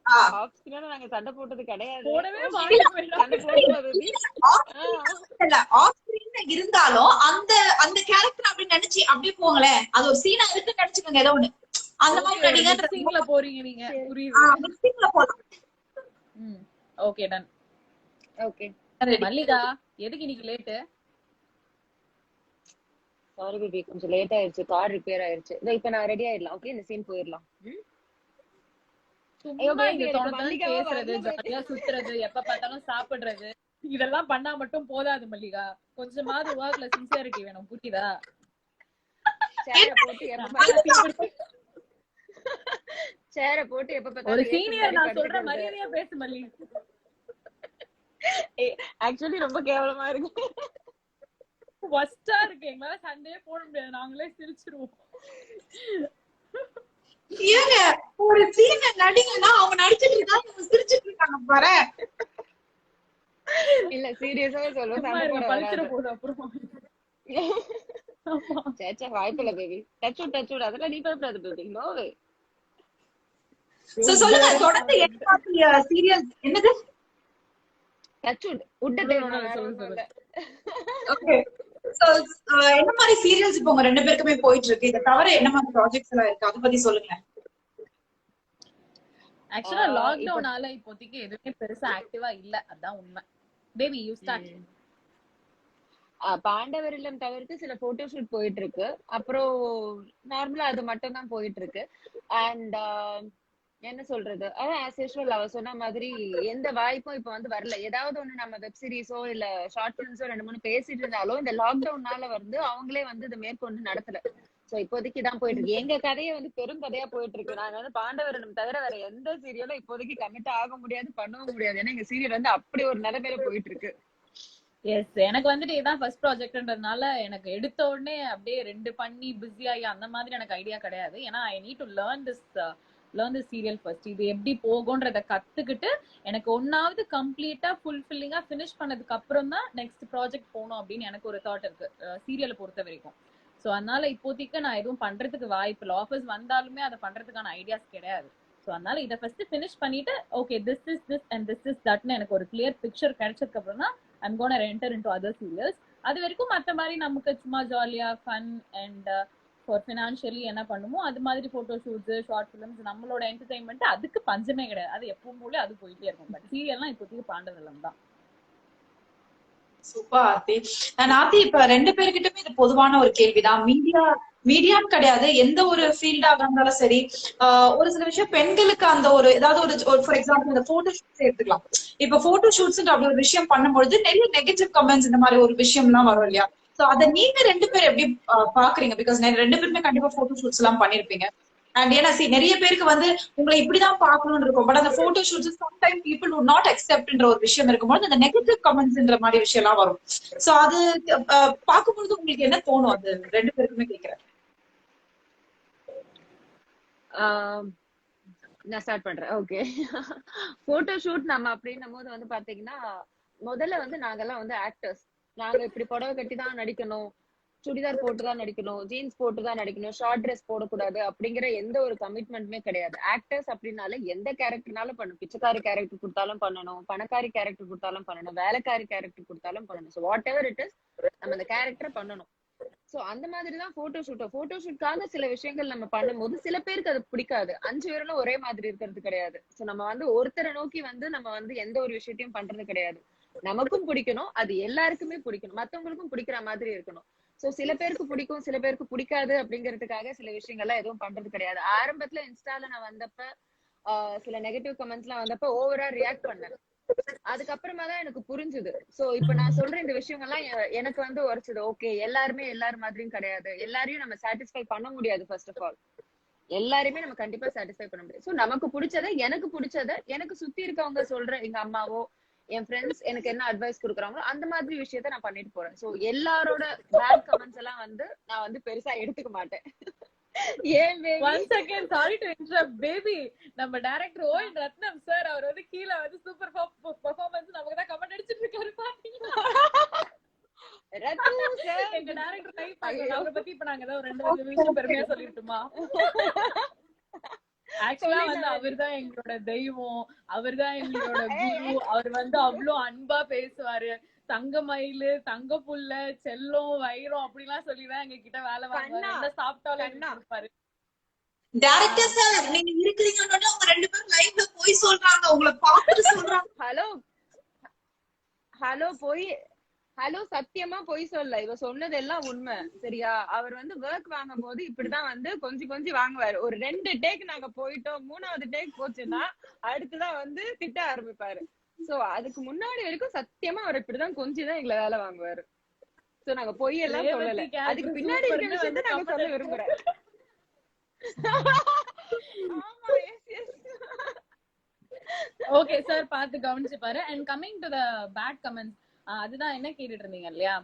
[SPEAKER 2] ஆஃப் ஸ்கிரீன்ல நாங்க சண்டை போட்டது கிடையாது.
[SPEAKER 3] போடவே
[SPEAKER 2] Okay,
[SPEAKER 3] மாட்டோம்.
[SPEAKER 2] சண்டை போடுமா பேபி?
[SPEAKER 1] ஆஃப் ஸ்கிரீன்ல இருந்தாலும் அந்த அந்த கேரக்டர் அப்படி நடிச்சு அப்படியே போங்களேன், அது ஒரு சீனா இருக்குன்னு நினைச்சுக்கோங்க, ஏதோ ஒண்ணு அந்த மாதிரி
[SPEAKER 3] ஓகே, ஒரு
[SPEAKER 1] நடிகர்
[SPEAKER 3] மிக்சிங்ல போறீங்க நீங்க, புரியுது.
[SPEAKER 1] மிக்சிங்ல போலாம்.
[SPEAKER 3] Okay, ton.
[SPEAKER 2] ஓகே,
[SPEAKER 3] மல்லிகா, எதுக்கு இன்னைக்கு லேட்டு?
[SPEAKER 2] சாரி பேபி, கொஞ்சம் லேட் ஆயிருச்சு, கார் ரிப்பேர் ஆயிருச்சு. இப்ப நான் ரெடி ஆயிடலாம். ஓகே, இந்த சீன் போயிடலாம்.
[SPEAKER 3] சும்மா
[SPEAKER 2] baby,
[SPEAKER 3] இந்த
[SPEAKER 2] எனக்கு
[SPEAKER 3] தோணத்தோட
[SPEAKER 2] மல்லிகாவா
[SPEAKER 3] பேசுறது,
[SPEAKER 2] வரல baby.
[SPEAKER 3] ஜாலியா சுத்துறது, எப்ப பார்த்தாலும் சாப்பிடுறது, இதெல்லாம் பண்ணா மட்டும் போதாது மல்லிகா. கொஞ்சமாவது ஒர்க்ல சின்சியாரிட்டி வேணும், புரியுதா?
[SPEAKER 2] சேர போட்டு எப்ப
[SPEAKER 3] நல்லா
[SPEAKER 2] பார்த்தாலும்
[SPEAKER 3] தீவிர-
[SPEAKER 2] சேர போட்டு எப்ப
[SPEAKER 3] ஒரு
[SPEAKER 2] பார்த்தாலும்
[SPEAKER 3] சீனியர் நான் சொல்றேன், மரியாதையா பேசு மல்லி.
[SPEAKER 2] ஆக்சுவலி ரொம்ப கேவலமா இருக்கு.
[SPEAKER 3] ஃபர்ஸ்டா இருக்கு, எங்களால சண்டையே போட முடியாது, நாங்களே சிரிச்சிருவோம்.
[SPEAKER 1] ஏங்க, ஒரு சீனை நடிகனா அவங்க நடிச்சிட்டு இருக்காங்க, இவங்க சிரிச்சிட்டு இருக்காங்க பாரு.
[SPEAKER 2] இல்ல, சீரியஸாவே சொல்லுவோம்,
[SPEAKER 3] சும்மா
[SPEAKER 2] சண்டை
[SPEAKER 3] இருங்க,
[SPEAKER 2] போட
[SPEAKER 3] பழிச்சிட
[SPEAKER 2] வராது.
[SPEAKER 3] போகுது அப்புறம். ஆமா.
[SPEAKER 2] சேச்சா, வாய்ப்பில்ல பேபி. டச் அதெல்லாம் நீ பயப்படாது பேபி. நோவே.
[SPEAKER 1] சோ சொல்லுங்க, தொடர்ந்து என்ன மாதிரி சீரியல்? என்னது?
[SPEAKER 2] டச் உட்ட
[SPEAKER 3] No, no, no, சொல்லுங்க, சொல்லுங்க.
[SPEAKER 1] ஓகே. சோ என்ன மாதிரி சீரியல்ஸ் இப்போ உங்க ரெண்டு பேருக்குமே போயிட்டு இருக்கு? இத தவிர என்ன மாதிரி ப்ராஜெக்ட்ஸ் எல்லாம் இருக்கு, அத பத்தி சொல்லுங்க.
[SPEAKER 3] ஆக்சுவலா லாக்டவுனால இப்போதைக்கு எதுவுமே பெருசா ஆக்டிவா இல்ல, அதான் உண்மை. Baby you start.
[SPEAKER 2] பாண்டவர் இல்லம் தவிர்த்து சில போட்டோ ஷூட் போயிட்டு இருக்கு. அப்புறம் நார்மலா அது மட்டும் தான் போயிட்டு இருக்கு. அண்ட் என்ன சொல்றது, அதான் ஆஸ் யூஷுவல் அவ சொன்ன மாதிரி எந்த வாய்ப்பும் இப்ப வந்து வரல. ஏதாவது ஒண்ணு நம்ம வெப் சீரிஸோ இல்ல ஷார்ட் பிலிம்ஸோ 2-3 பேசிட்டு இருந்தாலும் இந்த லாக்டவுன்னால வந்து அவங்களே வந்து இதை மேற்கொண்டு நடத்தல. சோ இப்போதைக்கு தான் போயிட்டு இருக்கு. எங்க கதையை வந்து பெரும் கதையா போயிட்டு இருக்கு. நாங்க வந்து பாண்டவரிடம் தவிர வேற எந்த சீரியலும் இப்போதைக்கு கமிட் ஆக முடியாது, பண்ணவும் முடியாது. ஏன்னா எங்க சீரியல் வந்து அப்படி ஒரு நிலைமையில போயிட்டு இருக்கு.
[SPEAKER 3] எஸ், எனக்கு வந்துட்டு இதான் ஃபர்ஸ்ட் ப்ராஜெக்ட்ன்றதுனால எனக்கு எடுத்த உடனே அப்படியே 2 பண்ணி பிஸி ஆகி அந்த மாதிரி எனக்கு ஐடியா கிடையாது. ஏன்னா I need to learn this serial first. இது எப்படி போகும்ன்றத கத்துக்கிட்டு எனக்கு ஒன்னாவது கம்ப்ளீட்டா ஃபுல்ஃபில்லிங்கா ஃபினிஷ் பண்ணதுக்கு அப்புறம் தான் நெக்ஸ்ட் ப்ராஜெக்ட் போகணும் அப்படின்னு எனக்கு ஒரு தாட் இருக்கு, சீரியலை பொறுத்த வரைக்கும். ஸோ அதனால இப்போதைக்கு நான் எதுவும் பண்றதுக்கு வாய்ப்பு இல்லை. ஆஃபர்ஸ் வந்தாலுமே அதை பண்றதுக்கான ஐடியாஸ் கிடையாது. ஸோ அதனால இதை ஃபர்ஸ்ட் ஃபினிஷ் பண்ணிட்டு okay this is this and this is தட்னு எனக்கு ஒரு கிளியர் பிக்சர் கிடைச்சதுக்கு அப்புறம் தான் I'm gonna enter into other serials. அது வரைக்கும் மற்ற மாதிரி நமக்கு சும்மா ஜாலியா ஃபன் அண்ட் ஃபார் ஃபினான்ஷியலி என்ன பண்ணுமோ அது மாதிரி போட்டோ ஷூட்ஸ், ஷார்ட் ஃபிலிம்ஸ், நம்மளோட என்டர்டைன்மெண்ட் அதுக்கு பஞ்சமே கிடையாது. அது எப்பவும் போல அது போயிட்டே இருக்கும். பட் சீரியல்லாம் இப்போதைக்கு பாண்டதில்லம் தான்.
[SPEAKER 1] சூப்பர் ஆர்த்தி. ஆர்த்தி, இப்ப ரெண்டு பேர்கிட்டயுமே இது பொதுவான ஒரு கேள்விதான். மீடியான்னு கிடையாது, எந்த ஒரு ஃபீல்டாக இருந்தாலும் சரி, ஒரு சில விஷயம் பெண்களுக்கு அந்த ஒரு ஏதாவது ஒரு ஃபார் எக்ஸாம்பிள் இந்த போட்டோ ஷூட்ஸ் எடுத்துக்கலாம். இப்ப போட்டோ ஷூட்ஸ் அப்படி ஒரு விஷயம் பண்ணும்பொழுது நிறைய நெகட்டிவ் கமெண்ட்ஸ் இந்த மாதிரி ஒரு விஷயம்லாம் வரும் இல்லையா? சோ அதை நீங்க ரெண்டு பேர் எப்படி பாக்குறீங்க? பிகாஸ் ரெண்டு பேருமே கண்டிப்பா போட்டோ ஷூட்ஸ் எல்லாம் பண்ணிருப்பீங்க. அண்ட் ஏன்னா நிறைய பேருக்கு வந்து உங்களை இப்படிதான் பாக்கணும்னு இருக்கும். பட் அந்த photo shoots sometime people would not அக்செப்ட்ன்ற ஒரு விஷயம் இருக்கும்போது அந்த நெகட்டிவ் கமெண்ட்ஸ்ன்ற மாதிரி விஷயம் எல்லாம் வரும். சோ அது பார்க்கும்பொழுது உங்களுக்கு என்ன தோணும்? அது ரெண்டு பேருக்குமே கேட்கிறேன்.
[SPEAKER 2] நான் ஸ்டார்ட் பண்றேன். ஓகே, போட்டோ ஷூட் நம்ம அப்படின்னும் போது வந்து பாத்தீங்கன்னா முதல்ல வந்து நாங்கெல்லாம் வந்து ஆக்டர்ஸ். நாங்க இப்படி புடவை கட்டி தான் நடிக்கணும், சுடிதார் போட்டுதான் நடிக்கணும், ஜீன்ஸ் போட்டுதான் நடிக்கணும், ஷார்ட் ட்ரெஸ் போடக்கூடாது அப்படிங்கிற எந்த ஒரு கமிட்மெண்ட்டுமே கிடையாது. ஆக்டர்ஸ் அப்படின்னால எந்த கேரக்டர்னாலும் பண்ணணும். பிச்சைக்காரி கேரக்டர் கொடுத்தாலும் பண்ணணும், பணக்காரி கேரக்டர் கொடுத்தாலும் பண்ணணும், வேலைக்காரி கேரக்டர் கொடுத்தாலும் பண்ணணும். So what ever it is, நம்ம அந்த கேரக்டரை பண்ணணும். சோ அந்த மாதிரிதான் போட்டோ ஷூட்காக சில விஷயங்கள் நம்ம பண்ணும்போது சில பேருக்கு அது பிடிக்காது. 5 பேரும் ஒரே மாதிரி இருக்கிறது கிடையாது. சோ நம்ம வந்து ஒருத்தரை நோக்கி வந்து நம்ம வந்து எந்த ஒரு விஷயத்தையும் பண்றது கிடையாது. நமக்கும் பிடிக்கணும், அது எல்லாருக்குமே பிடிக்கணும், மத்தவங்களுக்கும் பிடிக்கிற மாதிரி இருக்கணும். சோ சில பேருக்கு பிடிக்கும், சில பேருக்கு பிடிக்காது அப்படிங்கிறதுக்காக சில விஷயங்கள்லாம் எதுவும் பண்றது கிடையாது. ஆரம்பத்துல இன்ஸ்டால நான் வந்தப்ப சில நெகட்டிவ் கமெண்ட்ஸ் எல்லாம் வந்தப்ப ஓவரா ரியாக்ட் பண்ணேன். அதுக்கப்புறமா தான் எனக்கு புரிஞ்சுது. சோ இப்ப நான் சொல்ற இந்த விஷயங்கள்லாம் எனக்கு வந்து உரைச்சது. ஓகே, எல்லாருமே எல்லார் மாதிரியும் கிடையாது, எல்லாரையும் நம்ம சாட்டிஸ்ஃபை பண்ண முடியாது. ஃபர்ஸ்ட் ஆஃப் ஆல் எல்லாருமே நம்ம கண்டிப்பா சாட்டிஸ்ஃபை பண்ண முடியாது. சோ நமக்கு பிடிச்சத, எனக்கு சுத்தி இருக்கவங்க சொல்ற எங்க அம்மாவோ என் ஃப்ரெண்ட்ஸ் எனக்கு என்ன அட்வைஸ் கொடுக்குறாங்களோ அந்த மாதிரி விஷயத்த நான் பண்ணிட்டு போறேன். சோ எல்லாரோட பேட் கமெண்ட்ஸ் எல்லாம் வந்து நான் வந்து பெருசா எடுத்துக்க மாட்டேன். ஏன்
[SPEAKER 3] one second, sorry to interrupt baby. நம்ம டைரக்டர் ஓஎன் ரத்னம் சார் அவர் வந்து கீழ வந்து சூப்பர் பெர்ஃபார்மன்ஸ் நமக்கு தான் கமெண்ட் அடிச்சிட்டு இருக்காரு பாத்தீங்களா?
[SPEAKER 2] ரத்னம் சார்
[SPEAKER 3] எங்க டைரக்டர் டைப் பண்ணி அவரை பத்தி இப்ப நாங்க ஏதாவது 2 நிமிஷம் பெருமையா சொல்லிட்டுமா? ஆக்சுவலா வந்து அவர்தான் எங்களோட தெய்வம், அவர்தான் எங்களோட குரு. அவர் வந்து அவ்வளவு அன்பா பேசுவாரு. தங்க மயிலு, தங்க புல்ல, செல்லம், வைரம் அப்படிலாம் சொல்லிதான் எங்க கிட்ட வேலை வாங்குவாரு. என்ன சாப்பிட்டாலும் என்ன கொடுப்பாரு.
[SPEAKER 4] டைரக்டர் சார் நீங்க இருக்கிறீங்கன்னு அவங்க 2 பேரும் லைவ்ல போய் சொல்றாங்க, உங்களை பார்த்துட்டு சொல்றாங்க.
[SPEAKER 2] ஹலோ சத்தியமா பொய் சொல்ல, இவ சொன்னதெல்லாம் உண்மை. சரியா? அவர் வந்து ஒர்க் வாங்கும் போது இப்படிதான் வந்து கொஞ்சம் வாங்குவாரு. ஒரு 2 டேக் நாங்க போயிட்டோம், 3வது டேக் போச்சுன்னா அடுத்துதான் வந்து திட்ட ஆரம்பிப்பாரு. சோ அதுக்கு முன்னாடி வரைக்கும் சத்தியமா அவர் இப்படிதான் கொஞ்சம் எங்களை வேலை வாங்குவாரு. சோ நாங்க பொய் எல்லாம் சொல்லல. அதுக்கு பின்னாடி இருக்க விஷயத்த நாங்க சொல்ல விரும்புறேன்.
[SPEAKER 3] ஓகே சார், பார்த்து கவனிச்சு பாரு. And coming to the bad comments, அதுதான் என்ன கேட்டுட்டு இருந்தீங்க இல்லையா?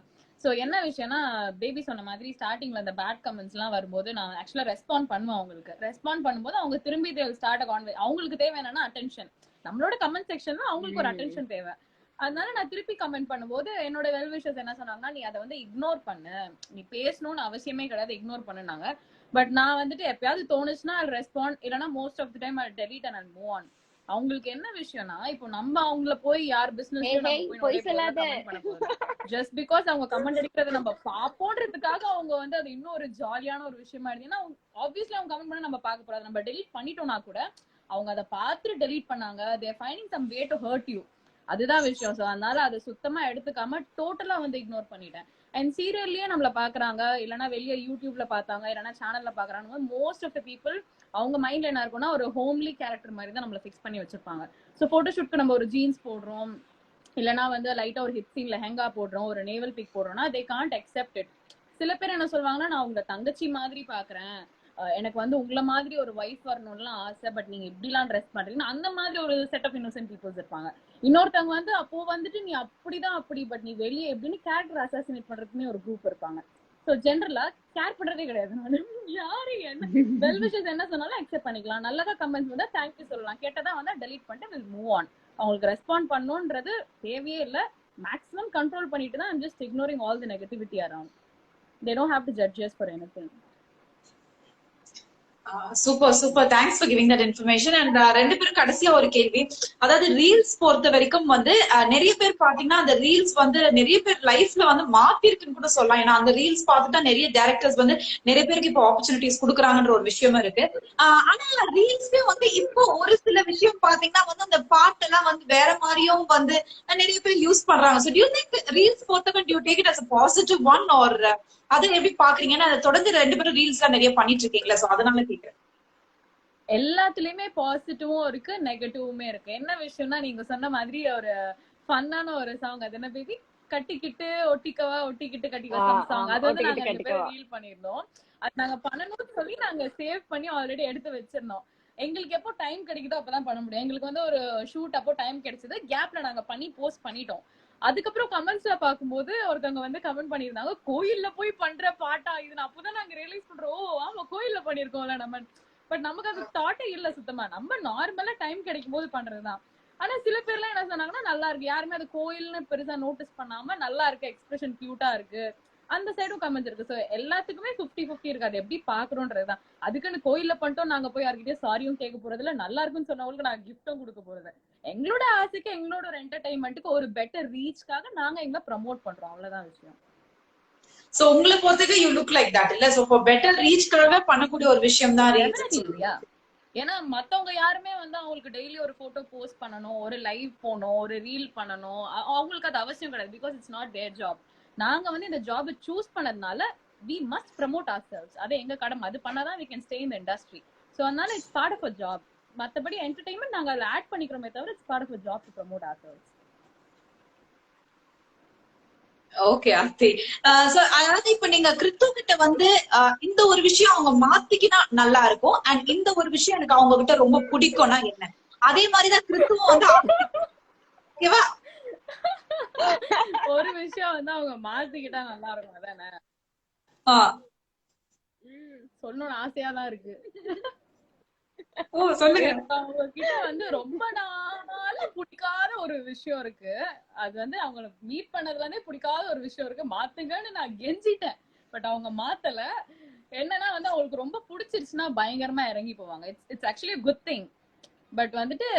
[SPEAKER 3] சோ என்ன விஷயம்னா, பேபி சொன்ன மாதிரி ஸ்டார்டிங்ல அந்த பேட் கமெண்ட்ஸ் எல்லாம் வரும்போது நான் ஆக்சுவலா ரெஸ்பாண்ட் பண்ணுவேன். அவங்களுக்கு ரெஸ்பாண்ட் பண்ணும்போது அவங்க திரும்பி ஸ்டார்ட் அவங்களுக்கு தேவை என்னன்னா அட்டென்ஷன். நம்மளோட கமெண்ட் செக்ஷன்ல அவங்களுக்கு ஒரு அட்டென்ஷன் தேவை. அதனால நான் திருப்பி கமெண்ட் பண்ணும்போது என்னோட வெல் விஷஸ் என்ன சொன்னாங்கன்னா, நீ அதை வந்து இக்னோர் பண்ணு, நீ பேசணும்னு அவசியமே கிடையாது, இக்னோர் பண்ணுனாங்க. பட் நான் வந்துட்டு எப்பயாவது தோணுச்சுன்னா அது ரெஸ்பாண்ட், இல்லைன்னா most of the time I delete and move on. அவங்களுக்கு என்ன விஷயம்னா, இப்போ நம்ம அவங்கள போய் யார் பிசினஸ் ஜஸ்ட் பிகாஸ் அவங்க கமெண்ட் அடிக்கிறத நம்ம பாப்போன்றதுக்காக அவங்க வந்து அது இன்னும் ஒரு ஜாலியான ஒரு விஷயமா இருந்தீங்கன்னா ஆப்வியஸ்லி அவங்க கமெண்ட் பண்ண நம்ம பார்க்க கூடாது. நம்ம டெலீட் பண்ணிட்டோம்னா கூட அவங்க அதை பார்த்துட்டு டெலீட் பண்ணாங்க, they are finding some way to hurt you. அதுதான் விஷயம். சோ அதனால அதை சுத்தமா எடுத்துக்காம டோட்டலா வந்து இக்னோர் பண்ணிட்டேன். அண்ட் சீரியல்லயே நம்மள பாக்குறாங்க, இல்லைன்னா வெளியே யூடியூப்ல பாத்தாங்க, இல்லைன்னா சேனல்ல பாக்குறாங்க, மோஸ்ட் ஆஃப் த பீப்புள் அவங்க மைண்ட்ல என்ன இருக்கும்னா ஒரு ஹோம்லி கேரக்டர் மாதிரி தான் நம்மள ஃபிக்ஸ் பண்ணி வச்சிருப்பாங்க. சோ போட்டோஷூட்க்கு நம்ம ஒரு ஜீன்ஸ் போடுறோம், இல்லைன்னா வந்து லைட்டா ஒரு ஹிப் சீன் லெஹங்கா போடுறோம், ஒரு நேவல் பிக் போடுறோம்னா they can't accept it. சில பேர் என்ன சொல்லுவாங்கன்னா, நான் உங்க தங்கச்சி மாதிரி பாக்குறேன், எனக்கு வந்து உங்களை மாதிரி ஒரு வைஃப் வரணும்லாம் ஆசை, பட் நீங்க இப்படிலாம் ட்ரெஸ் பண்றீங்கன்னா அந்த மாதிரி ஒரு செட் ஆஃப் இன்னோசென்ட் பீப்புள்ஸ் இருப்பாங்க. இன்னொருத்தவங்க வந்து அப்போ வந்துட்டு நீ அப்படிதான் அப்படி, பட் நீ வெளியே எப்படின்னு கேரக்டர் அசாசினேட் பண்றதுக்குமே ஒரு குரூப் இருப்பாங்க. சோ ஜென்ரலா கேர் பண்றதே கிடையாது. யாரு என்ன வெல் விஷஸ் என்ன சொன்னாலும் அக்செப்ட் பண்ணிக்கலாம். நல்லதா கமெண்ட்ஸ் வந்தா தேங்க்யூ சொல்லலாம், கேட்டதா வந்தா டெலீட் பண்ணிட்டு வில் மூவ் ஆன். அவங்களுக்கு ரெஸ்பாண்ட் பண்ணணும்ன்றது தேவையே இல்லை. மேக்ஸிமம் கண்ட்ரோல் பண்ணிட்டு தான் I'm just ignoring all the negativity around. They don't have to judge us for anything.
[SPEAKER 4] Super thanks for giving that information. And 2 பேரும் கடைசியா ஒரு கேள்வி, அதாவது ரீல்ஸ் பொறுத்த வரைக்கும் வந்து நிறைய பேர் பாத்தீங்கன்னா அந்த ரீல்ஸ் வந்து நிறைய பேர் லைஃப்ல வந்து மாத்திருக்குன்னு கூட சொல்லலாம். ஏன்னா அந்த ரீல்ஸ் பார்த்துட்டா நிறைய டைரக்டர்ஸ் வந்து நிறைய பேருக்கு இப்போ ஆப்பர்ச்சுனிட்டிஸ் கொடுக்குறாங்கன்ற ஒரு விஷயமா இருக்கு. ஆனா ரீல்ஸ்லயே வந்து இப்போ ஒரு சில விஷயம் பாத்தீங்கன்னா வந்து அந்த பாட்டெல்லாம் வந்து வேற மாதிரியும் வந்து நிறைய பேர் யூஸ் பண்றாங்க. ஸோ டியூ திங்க் ரீல்ஸ் பொறுத்தவரை do you take it as a positive one or அதை எப்படி பாக்குறீங்கன்னா அதை தொடர்ந்து 2 பேரும் ரீல்ஸ் எல்லாம் நிறைய பண்ணிட்டு இருக்கீங்களா? சோ அதனால கேக்குறேன்.
[SPEAKER 3] எல்லாத்துலயுமே பாசிட்டிவும் இருக்கு, நெகட்டிவுமே இருக்கு. என்ன விஷயம்னா, நீங்க சொன்ன மாதிரி ஒரு ஃபன்னான ஒரு சாங், அது என்ன பேபி, கட்டிக்கிட்டு ஒட்டிக்கவா ஒட்டிக்கிட்டு கட்டிக்கவா சாங், அது வந்து நாங்க 2 பேரும் ரீல் பண்ணிருந்தோம். அது நாங்க பண்ணணும்னு சொல்லி நாங்க சேவ் பண்ணி ஆல்ரெடி எடுத்து வச்சிருந்தோம். எங்களுக்கு எப்போ டைம் கிடைக்குதோ அப்பதான் பண்ண முடியும். எங்களுக்கு வந்து ஒரு ஷூட் அப்போ டைம் கிடைச்சது, கேப்ல நாங்க பண்ணி போஸ்ட் பண்ணிட்டோம். அதுக்கப்புறம் கமெண்ட்ஸ்ல பாக்கும்போது ஒருத்தவங்க வந்து கமெண்ட் பண்ணிருந்தாங்க, கோயில்ல போய் பண்ற பாட்டா இது, அப்பதான் நாங்க ரியலைஸ் பண்றோம், ஓ ஆமா கோயில்ல பண்ணிருக்கோம்ல நம்ம. பட் நமக்கு அது தாட்டே இல்ல சுத்தமா, நம்ம நார்மலா டைம் கிடைக்கும் போது பண்றதுதான். ஆனா சில பேர்லாம் என்ன சொன்னாங்கன்னா, நல்லா இருக்கு, யாருமே அது கோயில்னு பெருசா நோட்டீஸ் பண்ணாம நல்லா இருக்கு, எக்ஸ்பிரஷன் கியூட்டா இருக்கு, அந்த சைடும் கமெண்ட்ஸ் இருக்கு. சோ எல்லாத்துக்குமே 50-50 இருக்கு, அது எப்படி பாக்குறோன்றதுதான். அதுக்குன்னு கோயில்ல பண்ணிட்டோம் நாங்க போய் யார்கிட்டயும் சாரியும் கேட்க போறது இல்ல, நல்லா இருக்குன்னு சொன்னவங்களுக்கு நாங்க கிஃப்டும் கொடுக்க போறது. எங்களோட ஆசைக்கு, எங்களோட ஒரு என்டர்டைன்மெண்ட்டுக்கு, ஒரு பெட்டர் ரீச்காக நாங்க எங்களை ப்ரமோட் பண்றோம், அவ்வளவுதான் விஷயம்.
[SPEAKER 4] சோ உங்களை பொறுத்தவரைக்கும் யூ லுக் லைக் தட் இல்ல? சோ ஃபார் பெட்டர் ரீச்க்காக பண்ணக்கூடிய ஒரு விஷயம் தான் ரீல்ஸ்
[SPEAKER 3] இல்லையா? ஏன்னா மத்தவங்க யாருமே வந்து அவங்களுக்கு டெய்லி ஒரு போட்டோ போஸ்ட் பண்ணணும், ஒரு லைவ் போகணும், ஒரு ரீல் பண்ணணும், அவங்களுக்கு அது அவசியம் கிடையாது. Because it's not there job. நாங்க வந்து இந்த ஜாபை சூஸ் பண்ணதுனால we must promote ourselves. அது எங்க கடமை. அது பண்ணாதான் we can stay in the industry. So அதனால it's part of a job. மத்தபடி என்டர்டைன்மெண்ட் நாங்க அதுல ஆட் பண்ணிக்கிறோமே தவிர it's part of a job to promote ourselves.
[SPEAKER 4] Okay Aarthi. So அதாவது இப்ப நீங்க கிறித்து கிட்ட வந்து இந்த ஒரு விஷயம் அவங்க மாத்திக்கினா நல்லா இருக்கும், அண்ட் இந்த ஒரு விஷயம் எனக்கு அவங்க கிட்ட ரொம்ப பிடிக்கும்னா என்ன, அதே மாதிரிதான் கிறித்துவும் வந்து ஓகேவா
[SPEAKER 3] ஒரு விஷயம் வந்து அவங்க மாத்திக்கிட்டா நல்லா இருக்கும். அதானே சொல்லணும்னு ஆசையாதான் இருக்கு.
[SPEAKER 4] சொல்லுங்க.
[SPEAKER 3] அவங்க கிட்ட வந்து ரொம்ப நாள பிடிக்காத ஒரு விஷயம் இருக்கு. அது வந்து அவங்கள மீட் பண்ணதுல இருந்தே பிடிக்காத ஒரு விஷயம் இருக்கு. மாத்துங்கன்னு நான் கெஞ்சிட்டேன், பட் அவங்க மாத்தல. என்னன்னா வந்து அவங்களுக்கு ரொம்ப பிடிச்சிருச்சுன்னா பயங்கரமா இறங்கி போவாங்க. It's actually good thing. But வந்துட்டு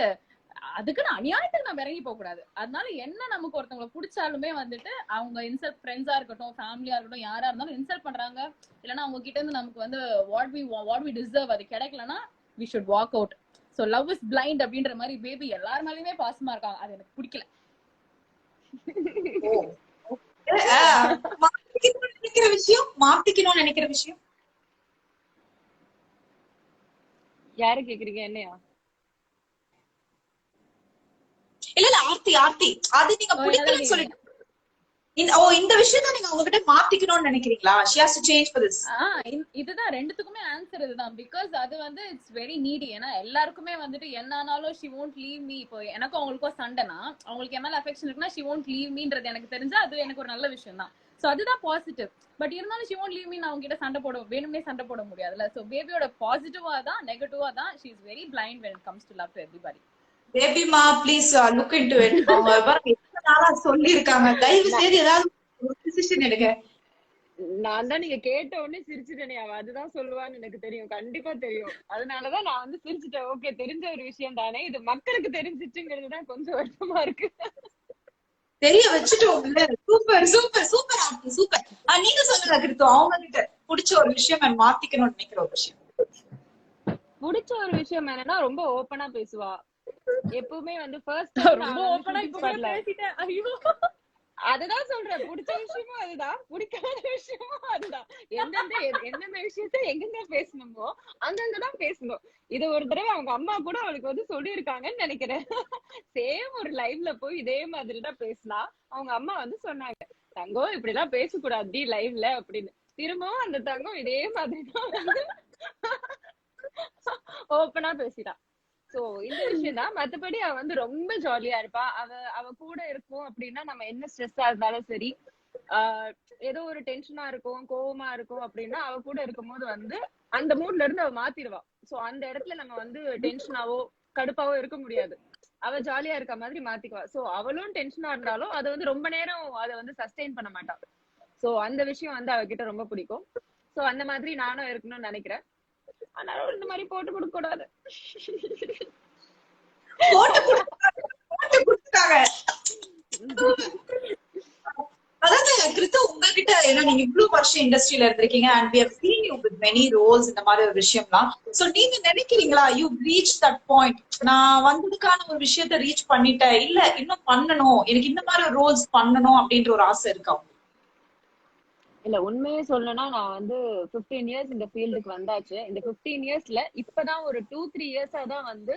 [SPEAKER 3] அதுக்கு நான் அநியாயத்துக்கு நம்ம இறங்கி போக கூடாது. அதனால என்ன நமக்கு ஒருத்தவங்களை பிடிச்சாலுமே வந்துட்டு அவங்க இன்சல்ட், ஃப்ரெண்ட்ஸா இருக்கட்டும், ஃபேமிலியா இருக்கட்டும், யாரா இருந்தாலும் இன்சல்ட் பண்றாங்க, இல்லைன்னா அவங்க கிட்ட இருந்து நமக்கு வந்து வாட் வி டிசர்வ் அது கிடைக்கலன்னா we should walk out. So love is blind அப்படின்ற மாதிரி பேபி எல்லார் மேலயுமே பாசமா இருக்காங்க. அது எனக்கு பிடிக்கல.
[SPEAKER 4] மாத்திக்கணும்னு நினைக்கிற விஷயம்
[SPEAKER 2] யாரு கேக்குறீங்க? என்னையா?
[SPEAKER 4] இல்ல ஆர்த்தி அது நீங்க பிடிக்கலன்னு சொல்லிட்டு இந்த விஷயத்த நீங்க உங்ககிட்ட மாத்திக்கணும்னு நினைக்கிறீங்களா? she has to change for this.
[SPEAKER 3] இதுதான் ரெண்டுத்துக்குமே ஆன்சர் இதுதான். பிகாஸ் அது வந்து இட்ஸ் வெரி நீடி. ஏன்னா எல்லாருக்குமே வந்துட்டு என்னானாலும் she won't leave me. இப்போ எனக்கும் அவங்களுக்கும் சண்டைனா அவங்களுக்கு என் மேல அஃபெக்ஷன் இருக்குன்னா she won't leave meன்றது எனக்கு தெரிஞ்சா அது எனக்கு ஒரு நல்ல விஷயம் தான். சோ அதுதான் பாசிட்டிவ். பட் இருந்தாலும் she won't leave me நான் அவங்க கிட்ட சண்டை போட வேணும்னே சண்டை போட முடியாதுல்ல. சோ பேபியோட பாசிட்டிவா தான் நெகட்டிவா தான் she is very blind when it comes to love to everybody.
[SPEAKER 4] Baby மா ப்ளீஸ் லுக் இன்டு இட். அவங்க எத்தனை நாளா சொல்லி இருக்காங்க, தயவு செய்து ஏதாவது ஒரு டிசிஷன் எடுங்க.
[SPEAKER 2] நான் தான் நீங்க கேட்ட உடனே சிரிச்சுட்டேனே. அவ அதுதான் சொல்லுவான்னு எனக்கு தெரியும், கண்டிப்பா தெரியும். அதனாலதான் நான் வந்து சிரிச்சுட்டேன். ஓகே, தெரிஞ்ச ஒரு விஷயம் தானே, இது மக்களுக்கு தெரிஞ்சிச்சுங்கிறதுதான் கொஞ்சம் வருத்தமா இருக்கு.
[SPEAKER 4] தெரிய வச்சுட்டோம். Super super super Aarthi, super. நீங்க சொல்லுங்க கிறித்து, அவங்க கிட்ட பிடிச்ச ஒரு விஷயம் மாத்திக்கணும்னு நினைக்கிற ஒரு விஷயம்.
[SPEAKER 2] பிடிச்ச ஒரு விஷயம் என்னன்னா ரொம்ப ஓப்பனா பேசுவா. எப்பவுமே வந்து ஃபர்ஸ்ட்
[SPEAKER 3] ரொம்ப ஓப்பனா பேசிட்டேன். ஐயோ,
[SPEAKER 2] அதுதான் சொல்றேன். பிடிச்ச விஷயமும் அதுதான், பிடிக்காத விஷயமும் அதுதான். எந்தெந்த விஷயத்த எங்கெங்க பேசணுமோ அங்கங்கதான் பேசணும். இது ஒரு தடவை அவங்க அம்மா கூட அவளுக்கு வந்து சொல்லியிருக்காங்கன்னு நினைக்கிறேன். சேம் ஒரு லைவ்ல போய் இதே மாதிரிதான் பேசினா அவங்க அம்மா வந்து சொன்னாங்க, தங்கம் இப்படிலாம் பேசக்கூடாது லைவ்ல அப்படின்னு. திரும்பவும் அந்த தங்கம் இதே மாதிரிதான் வந்து ஓப்பனா பேசிட்டான். சோ இந்த விஷயம் தான். மத்தபடி அவ வந்து ரொம்ப ஜாலியா இருப்பா. அவ கூட இருக்கும் அப்படின்னா நம்ம என்ன ஸ்ட்ரெஸ்ஸா இருந்தாலும் சரி, ஏதோ ஒரு டென்ஷனா இருக்கும், கோவமா இருக்கும் அப்படின்னா அவ கூட இருக்கும் போது வந்து அந்த மூட்ல இருந்து அவ மாத்திடுவா. சோ அந்த இடத்துல நம்ம வந்து டென்ஷனாவோ கடுப்பாவோ இருக்க முடியாது. அவ ஜாலியா இருக்க மாதிரி மாத்திக்குவா. சோ அவளும் டென்ஷனா இருந்தாலும் அதை வந்து ரொம்ப நேரம் அதை வந்து சஸ்டெயின் பண்ண மாட்டான். சோ அந்த விஷயம் வந்து அவகிட்ட ரொம்ப பிடிக்கும். சோ அந்த மாதிரி நானும் இருக்கணும்னு நினைக்கிறேன். ஆனாலும் இந்த மாதிரி போட்டு கொடுக்க கூடாது.
[SPEAKER 4] அதாவது கிறித்து உங்ககிட்ட, ஏன்னா நீங்க இவ்வளவு வருஷம் இண்டஸ்ட்ரியில இருந்திருக்கீங்க and we have seen you with many roles இந்த மாதிரி ஒரு விஷயம்லாம். சோ நீங்க நினைக்கிறீங்களா you reached that point, நான் வந்ததுக்கான ஒரு விஷயத்த ரீச் பண்ணிட்டேன், இல்ல இன்னும் பண்ணணும், எனக்கு இந்த மாதிரி ரோல்ஸ் பண்ணணும் அப்படின்ற ஒரு ஆசை இருக்கா?
[SPEAKER 2] இல்ல, உண்மையே சொல்லணும்னா நான் வந்து 15 இயர்ஸ் இந்த ஃபீல்டுக்கு வந்தாச்சு. இந்த 15 இயர்ஸ்ல இப்பதான் ஒரு 2-3 இயர்ஸா தான் வந்து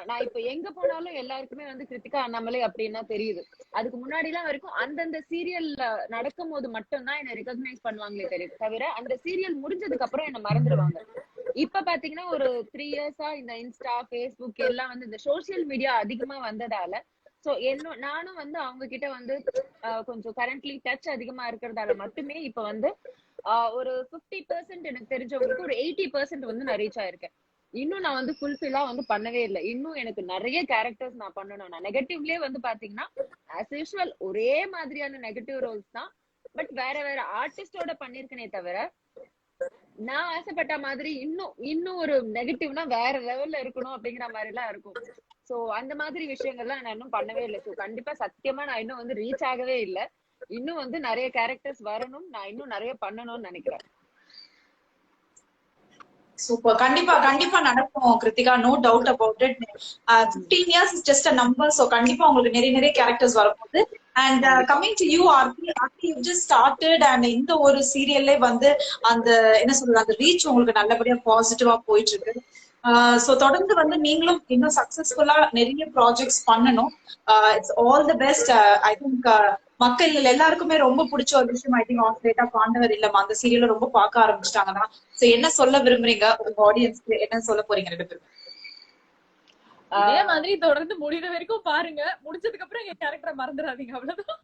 [SPEAKER 2] நான் இப்ப எங்க போனாலும் எல்லாருக்குமே வந்து கிருத்திகா அண்ணாமலை அப்படின்னா தெரியுது. அதுக்கு முன்னாடி எல்லாம் வரைக்கும் அந்தந்த சீரியல்ல நடக்கும் போது மட்டும்தான் என்ன ரெகக்னைஸ் பண்ணுவாங்களே தவிர அந்த சீரியல் முடிஞ்சதுக்கு அப்புறம் என்ன மறந்துடுவாங்க. இப்ப பாத்தீங்கன்னா ஒரு 3 இயர்ஸா இந்த இன்ஸ்டா, ஃபேஸ்புக் எல்லாம் வந்து இந்த சோசியல் மீடியா அதிகமா வந்ததால சோ நானும் வந்து அவங்க கிட்ட வந்து கொஞ்சம் கரண்ட்லி டச் அதிகமா இருக்கிறதால மட்டுமே இப்ப வந்து ஒரு 50% எனக்கு தெரிஞ்சவங்களுக்கு ஒரு 80% வந்து நான் ரீச் ஆயிருக்கேன். இன்னும் நான் வந்து ஃபுல்ஃபில்லா வந்து பண்ணவே இல்லை. இன்னும் எனக்கு நிறைய கேரக்டர்ஸ் நான் பண்ணணும். நான் நெகட்டிவ்லயே வந்து பாத்தீங்கன்னா ஆஸ் யூஷுவல் ஒரே மாதிரியான நெகட்டிவ் ரோல்ஸ் தான், பட் வேற வேற ஆர்டிஸ்டோட பண்ணிருக்கனே தவிர நான் ஆசைப்பட்ட மாதிரி இன்னும் ஒரு நெகட்டிவ்னா வேற லெவல்ல இருக்கணும் அப்படிங்கிற மாதிரி எல்லாம் இருக்கும். சோ அந்த மாதிரி விஷயங்கள்லாம் நான் இன்னும் பண்ணவே இல்லை. சோ கண்டிப்பா சத்தியமா நான் இன்னும் வந்து ரீச் ஆகவே இல்லை. இன்னும் வந்து நிறைய கேரக்டர்ஸ் வரணும், நான் இன்னும் நிறைய பண்ணணும்னு நினைக்கிறேன்.
[SPEAKER 4] சூப்பர். கண்டிப்பா கண்டிப்பா நடக்கும் Kiruthika, no doubt about it. 15 years is just a number. So கண்டிப்பா உங்களுக்கு நிறைய கேரக்டர்ஸ் வரப்போகுது. And coming to you Aarthi, Aarthi you just started and இந்த ஒரு சீரியல்லே வந்து அந்த என்ன சொல்றது அந்த ரீச் உங்களுக்கு நல்லபடியா பாசிட்டிவா போயிட்டு இருக்கு. சோ தொடர்ந்து வந்து நீங்களும் இன்னும் சக்சஸ்ஃபுல்லா நிறைய ப்ராஜெக்ட்ஸ் பண்ணணும். It's all the best. I think மக்கள் எல்லாருக்குமே ரொம்ப பிடிச்ச ஒரு விஷயம் ஐ திங்க் ஆஸ்திரேட்டா பாண்டவர் இல்லம் அந்த சீரியல ரொம்ப பார்க்க ஆரம்பிச்சிட்டாங்கன்னா, சோ என்ன சொல்ல விரும்புறீங்க உங்க ஆடியன்ஸ்க்கு, என்ன சொல்ல போறீங்க ரெண்டு பேரும்?
[SPEAKER 3] இதே மாதிரி தொடர்ந்து முடிகிற வரைக்கும் பாருங்க. முடிச்சதுக்கு அப்புறம் எங்க கேரக்டரை மறந்துடாதீங்க, அவ்வளவுதான்.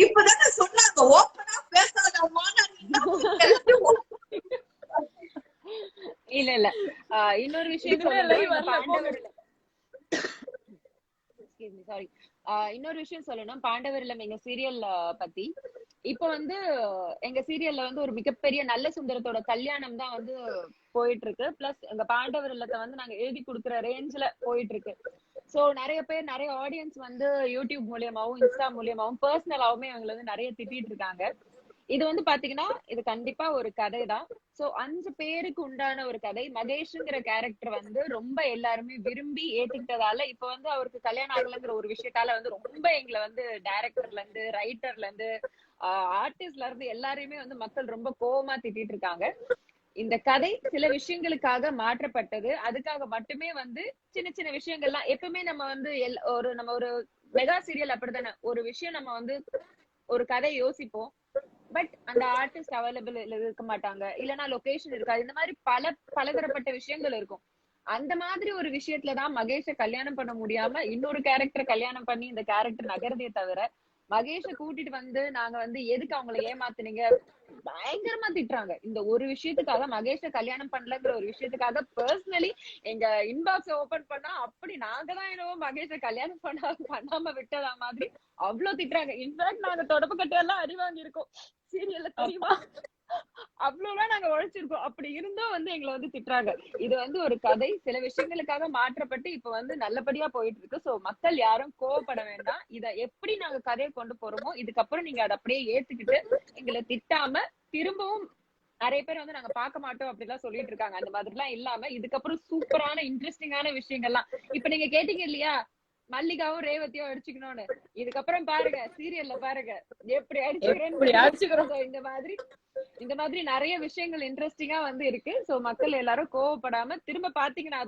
[SPEAKER 4] இப்பதானே சொன்னாங்க ஓப்பனா பேசாதம்மா.
[SPEAKER 2] இல்ல இல்ல இன்னொரு விஷயம் சாரி இன்னொரு விஷயம் சொல்லணும் பாண்டவர் இல்லம் எங்க சீரியல் பத்தி. இப்ப வந்து எங்க சீரியல்ல வந்து ஒரு மிகப்பெரிய நல்ல சுந்தரத்தோட கல்யாணம் தான் வந்து போயிட்டு இருக்கு. பிளஸ் எங்க பாண்டவர் இல்லத்தை வந்து நாங்க எழுதி கொடுக்குற ரேஞ்ச்ல போயிட்டு இருக்கு. சோ நிறைய பேர் நிறைய ஆடியன்ஸ் வந்து யூடியூப் மூலியமாவும் இன்ஸ்டா மூலியமாவும் பர்சனலாவுமே அவங்களை வந்து நிறைய திட்டிட்டு இருக்காங்க. இது வந்து பாத்தீங்கன்னா இது கண்டிப்பா ஒரு கதை தான். சோ 5 பேருக்கு உண்டான ஒரு கதை. மகேஷ்ங்கிற கேரக்டர் வந்து ரொம்ப எல்லாருமே விரும்பி ஏத்துக்கிட்டதால இப்ப வந்து அவருக்கு கல்யாணம் ஆகலைங்கிற ஒரு விஷயத்தால வந்து ரொம்ப எங்களை வந்து டைரக்டர்ல இருந்து ரைட்டர்ல இருந்து ஆர்டிஸ்ட்ல இருந்து எல்லாரையுமே வந்து மக்கள் ரொம்ப கோவமா திட்டிட்டு இருக்காங்க. இந்த கதை சில விஷயங்களுக்காக மாற்றப்பட்டது. அதுக்காக மட்டுமே வந்து சின்ன சின்ன விஷயங்கள்லாம் எப்பவுமே நம்ம வந்து நம்ம ஒரு மெகா சீரியல் அப்படித்தானே ஒரு விஷயம் நம்ம வந்து ஒரு கதை யோசிப்போம். பட் அந்த ஆர்டிஸ்ட் அவைலபிள் இருக்க மாட்டாங்க, இல்லைன்னா லொகேஷன் இருக்காது. இந்த மாதிரி பலதரப்பட்ட விஷயங்கள் இருக்கும். அந்த மாதிரி ஒரு விஷயத்துலதான் மகேஷை கல்யாணம் பண்ண முடியாம இன்னொரு கேரக்டர் கல்யாணம் பண்ணி இந்த கேரக்டர் நகர்தே தவிர மகேஷை கூட்டிட்டு வந்து நாங்க வந்து எதுக்கு அவங்களை ஏமாத்துனீங்க பயங்கரமா திட்டுறாங்க. இந்த ஒரு விஷயத்துக்காக மகேஷை கல்யாணம் பண்ணலங்கிற ஒரு விஷயத்துக்காக பர்சனலி எங்க இன்பாக்ஸ் ஓபன் பண்ணா அப்படி நாங்க தான் என்னவோ மகேஷை கல்யாணம் பண்ணாம விட்டதா மாதிரி அவ்வளவு திட்டுறாங்க. இன்ஃபேக்ட் நாங்க தொடப்பு கட்டையெல்லாம் அடி வாங்கி இருக்கோம் சீரியல்ல, தெரியுமா? அவ்வளவுதான் நாங்க உழைச்சிருக்கோம். அப்படி இருந்தும் வந்து எங்களை வந்து திட்டுறாங்க. இது வந்து ஒரு கதை சில விஷயங்களுக்காக மாற்றப்பட்டு இப்ப வந்து நல்லபடியா போயிட்டு இருக்கு. சோ மக்கள் யாரும் கோவப்பட வேண்டாம். இத எப்படி நாங்க கதையை கொண்டு போறோமோ இதுக்கப்புறம் நீங்க அதை அப்படியே ஏத்துக்கிட்டு எங்களை திட்டாம திரும்பவும் நிறைய பேர் வந்து நாங்க பார்க்க மாட்டோம் அப்படிலாம் சொல்லிட்டு இருக்காங்க. அந்த மாதிரி எல்லாம் இல்லாம இதுக்கப்புறம் சூப்பரான இன்ட்ரெஸ்டிங்கான விஷயங்கள்லாம் இப்ப நீங்க கேட்டீங்க இல்லையா மல்லிகாவும் ரேவதியும் அடிச்சுக்கணும்னு, இதுக்கப்புறம் பாருங்க சீரியல்ல பாருங்க எப்படி அடிச்சுக்கிறேன். இந்த மாதிரி நிறைய விஷயங்கள் இன்ட்ரெஸ்டிங்கா வந்து இருக்கு. சோ மக்கள் எல்லாரும் கோவப்படாம திரும்ப பாத்தீங்கன்னா